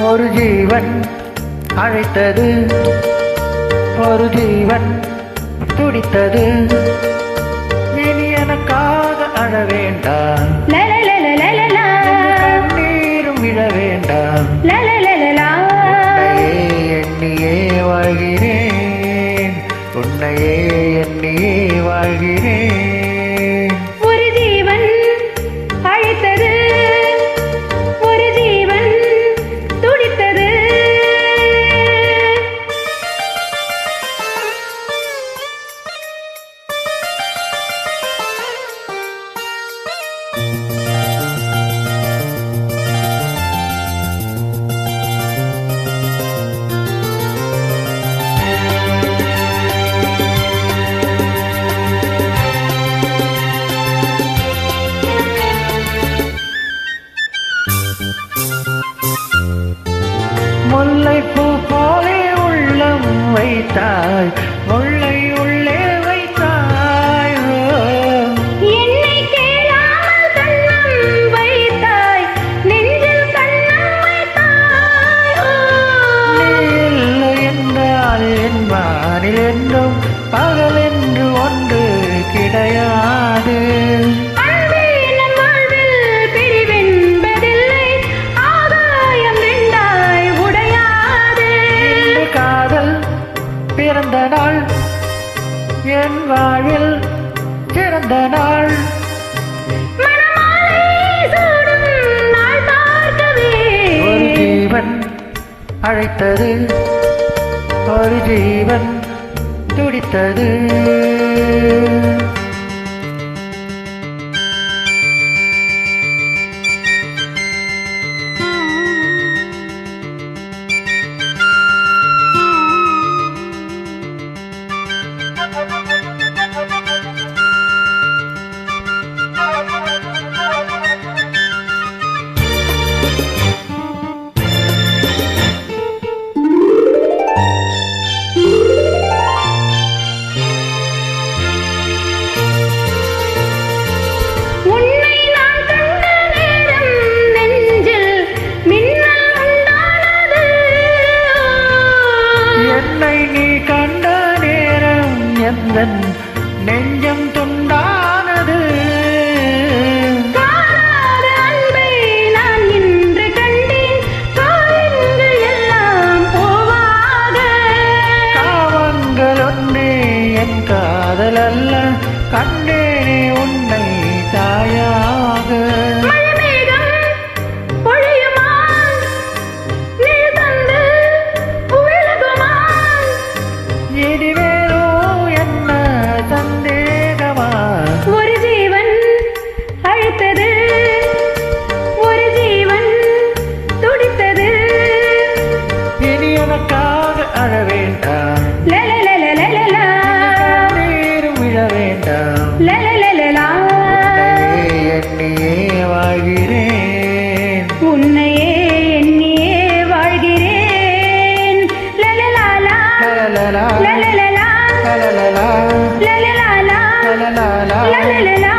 ஒரு ஜீவன் அழைத்தது, ஒரு ஜீவன் துடித்தது. இனி எனக்காக அழ வேண்டாம், கண்ணீரும் விழ வேண்டாம். உன்னையே எண்ணியே வாழ்கிறேன், உன்னையே எண்ணியே வாழ்கிறேன். முல்லைப்பூ போலே உள்ளம் வைத்தாய், முல்லை உள்ளே வைத்தாய். என்னை கேளாமல் கண்ணம் வைத்தாய், நெஞ்சில் கண்ணம் வைத்தாய். நீ இல்லை என்றால் என் வானில் என்றும் பகல் என்று ஒன்று கிடையாது. பிறந்த நாள் என் வாழ்வில் சிறந்த நாள். ஒரு ஜீவன் அழைத்தது, ஒரு ஜீவன் துடித்தது. என்னை நீ கண்ட நேரம் எந்தன் நெஞ்சம் துண்டானது. அன்பை நான் இன்று கண்டேன், காயங்கள் எல்லாம் போவாக. காவங்கள் ஒன்றே என் காதல் அல்ல, கண்டேனே உன்னை தாயாக. இனிமேலோ என்ன சந்தேகமா? ஒரு ஜீவன் அழைத்தது, ஒரு ஜீவன் துடித்தது. இனி எனக்காக அழ வேண்டாம், நீரும் விழ வேண்டாம். உன்னையே எண்ணியே வாழ்கிறேன், உன்னையே எண்ணியே வாழ்கிறேன். லலலா, லலலலா, லலலலா, லலலலா, லலலலா.